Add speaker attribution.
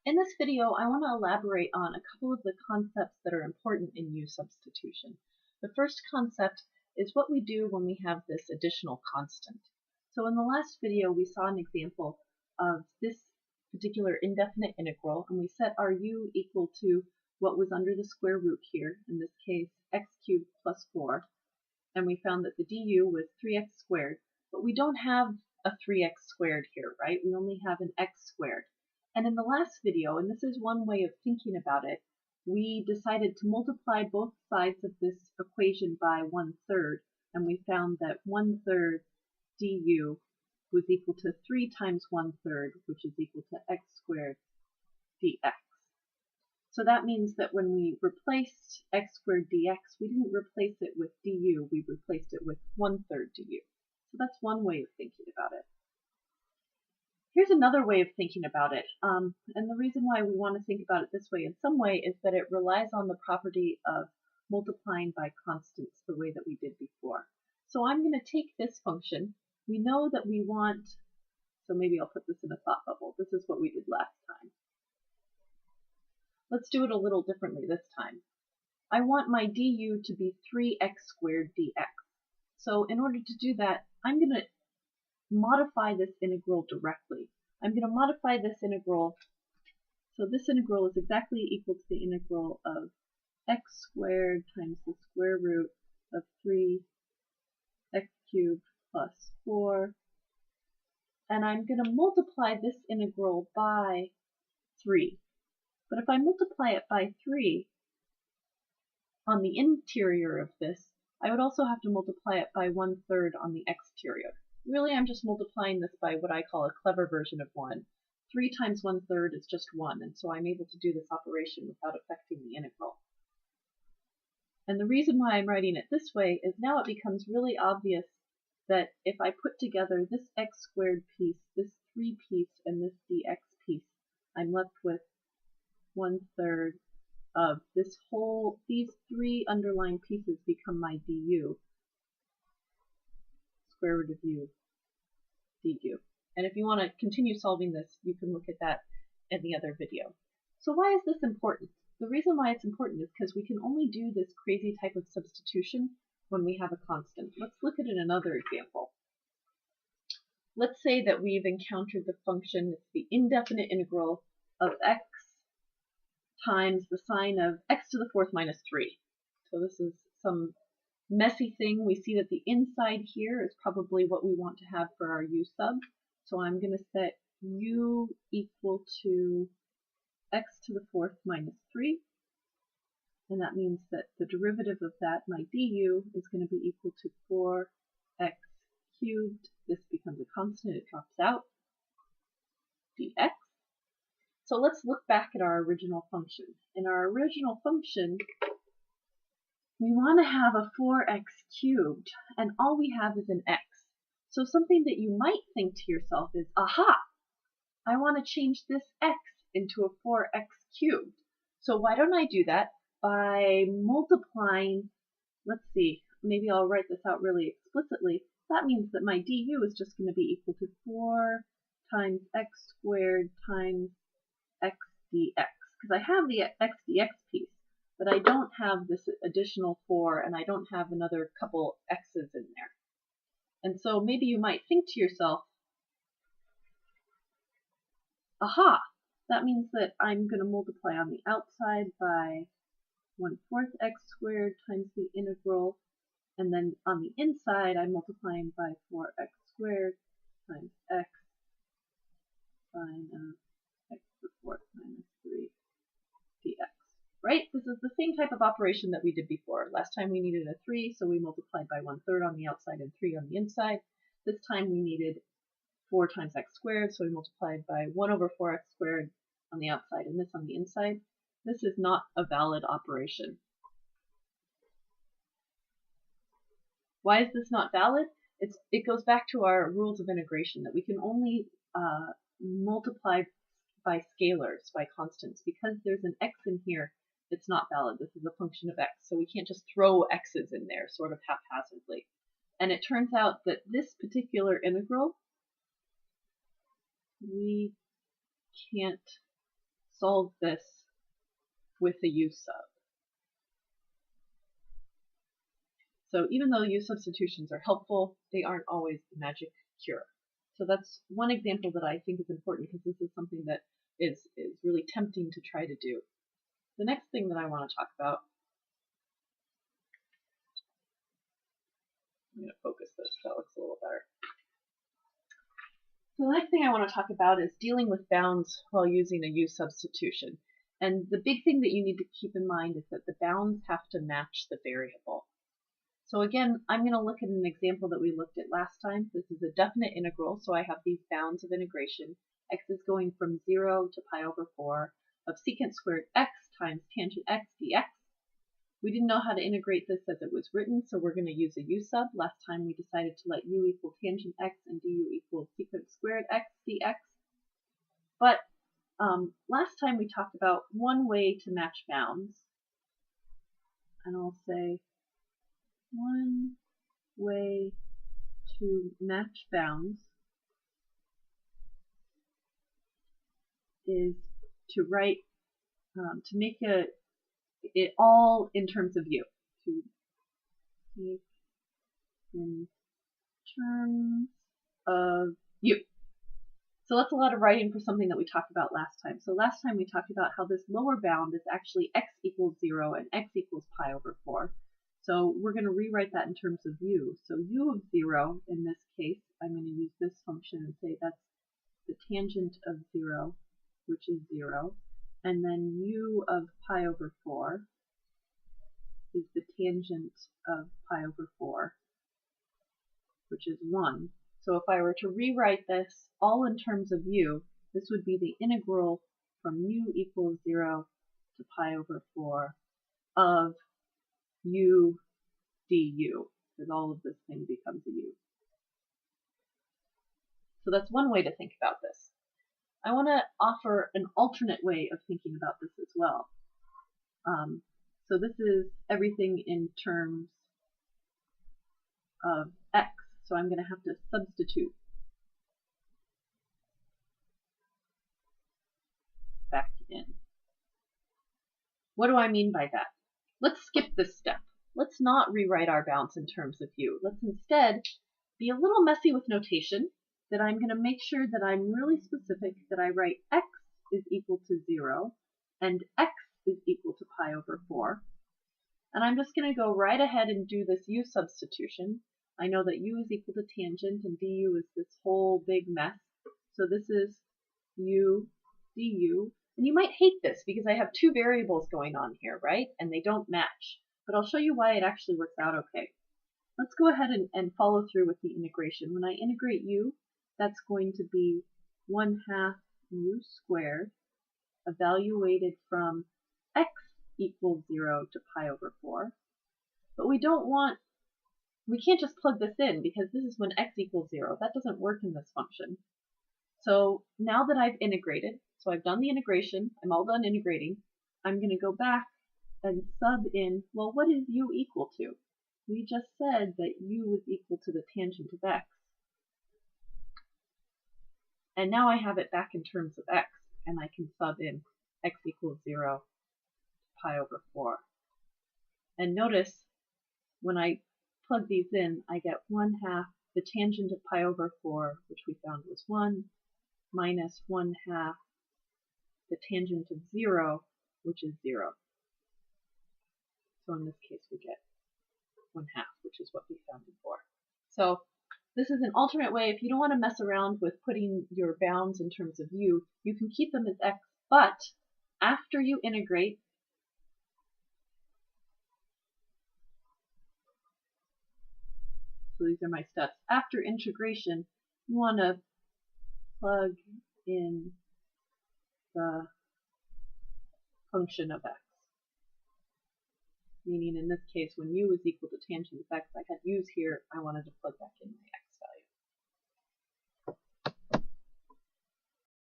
Speaker 1: In this video, I want to elaborate on a couple of the concepts that are important in U-substitution. The first concept is what we do when we have this additional constant. So in the last video, we saw an example of this particular indefinite integral, and we set our u equal to what was under the square root here, in this case x cubed plus 4, and we found that the du was 3x squared, but we don't have a 3x squared here, right? We only have an x squared. And in the last video, and this is one way of thinking about it, we decided to multiply both sides of this equation by 1/3, and we found that 1/3 du was equal to 3 times 1/3, which is equal to x squared dx. So that means that when we replaced x squared dx, we didn't replace it with du, we replaced it with 1/3 du. So that's one way of thinking about it. Here's another way of thinking about it, and the reason why we want to think about it this way in some way is that it relies on the property of multiplying by constants the way that we did before. So I'm going to take this function. We know that we want, so maybe I'll put this in a thought bubble. This is what we did last time. Let's do it a little differently this time. I want my du to be 3x squared dx. So in order to do that, I'm going to modify this integral directly. I'm going to modify this integral, so this integral is exactly equal to the integral of x squared times the square root of 3x cubed plus 4, and I'm going to multiply this integral by 3. But if I multiply it by 3 on the interior of this, I would also have to multiply it by 1/3 on the exterior. Really, I'm just multiplying this by what I call a clever version of 1. 3 times 1/3 is just 1, and so I'm able to do this operation without affecting the integral. And the reason why I'm writing it this way is now it becomes really obvious that if I put together this x squared piece, this 3 piece, and this dx piece, I'm left with 1/3 of this whole, these 3 underlying pieces become my du, square root of u du. And if you want to continue solving this, you can look at that in the other video. So why is this important? The reason why it's important is because we can only do this crazy type of substitution when we have a constant. Let's look at another example. Let's say that we've encountered the function, it's the indefinite integral of x times the sine of x to the 4th minus 3. So this is some messy thing. We see that the inside here is probably what we want to have for our u sub. So I'm going to set u equal to x to the 4th minus 3. And that means that the derivative of that, my du, is going to be equal to 4x cubed. This becomes a constant, it drops out, dx. So let's look back at our original function. In our original function, we want to have a 4x cubed, and all we have is an x. So something that you might think to yourself is, aha, I want to change this x into a 4x cubed. So why don't I do that by multiplying, let's see, maybe I'll write this out really explicitly. That means that my du is just going to be equal to 4 times x squared times x dx, because I have the x dx piece, but I don't have this additional 4, and I don't have another couple x's in there. And so maybe you might think to yourself, aha, that means that I'm going to multiply on the outside by 1/4 x squared times the integral, and then on the inside I'm multiplying by 4x squared times x sine of x to the 4th minus 3 dx. Right? This is the same type of operation that we did before. Last time we needed a 3, so we multiplied by 1/3 on the outside and 3 on the inside. This time we needed 4 times x squared, so we multiplied by 1/4x squared on the outside and this on the inside. This is not a valid operation. Why is this not valid? It goes back to our rules of integration, that we can only multiply by scalars, by constants. Because there's an x in here, it's not valid. This is a function of x, so we can't just throw x's in there sort of haphazardly. And it turns out that this particular integral, we can't solve this with a U-sub. So even though U-substitutions are helpful, they aren't always the magic cure. So that's one example that I think is important because this is something that is really tempting to try to do. The next thing that I want to talk about, I'm going to focus this so that looks a little better. So the next thing I want to talk about is dealing with bounds while using a U-substitution. And the big thing that you need to keep in mind is that the bounds have to match the variable. So again, I'm going to look at an example that we looked at last time. This is a definite integral, so I have these bounds of integration. X is going from 0 to pi over 4 of secant squared x times tangent x dx. We didn't know how to integrate this as it was written, so we're going to use a u-sub. Last time we decided to let u equal tangent x and du equal secant squared x dx. But last time we talked about one way to match bounds, and I'll say one way to match bounds is to write, to make it all in terms of u. To make in terms of u. So that's a lot of writing for something that we talked about last time. So last time we talked about how this lower bound is actually x equals 0 and x equals pi over 4. So we're going to rewrite that in terms of u. So u of 0, in this case, I'm going to use this function and say that's the tangent of 0, which is 0. And then u of pi over 4 is the tangent of pi over 4, which is 1. So if I were to rewrite this all in terms of u, this would be the integral from u equals 0 to pi over 4 of u du, because all of this thing becomes a u. So that's one way to think about this. I want to offer an alternate way of thinking about this as well. So this is everything in terms of x, so I'm going to have to substitute back in. What do I mean by that? Let's skip this step. Let's not rewrite our bounds in terms of u. Let's instead be a little messy with notation, that I'm going to make sure that I'm really specific, that I write x is equal to 0 and x is equal to pi over 4. And I'm just going to go right ahead and do this u substitution. I know that u is equal to tangent and du is this whole big mess. So this is u du. And you might hate this because I have two variables going on here, right? And they don't match. But I'll show you why it actually works out okay. Let's go ahead and follow through with the integration. When I integrate u, that's going to be 1/2 u squared evaluated from x equals 0 to pi over 4. But we can't just plug this in because this is when x equals 0. That doesn't work in this function. So now that I've integrated, so I've done the integration, I'm all done integrating, I'm going to go back and sub in, well, what is u equal to? We just said that u was equal to the tangent of x. And now I have it back in terms of x, and I can sub in x equals 0 to pi over 4. And notice when I plug these in, I get 1/2 the tangent of pi over 4, which we found was 1, minus 1/2 the tangent of 0, which is 0. So in this case, we get 1/2, which is what we found before. So this is an alternate way. If you don't want to mess around with putting your bounds in terms of u, you can keep them as x, but after you integrate, so these are my steps. After integration, you want to plug in the function of x. Meaning in this case, when u is equal to tangent of x, I had u's here, I wanted to plug back in my x.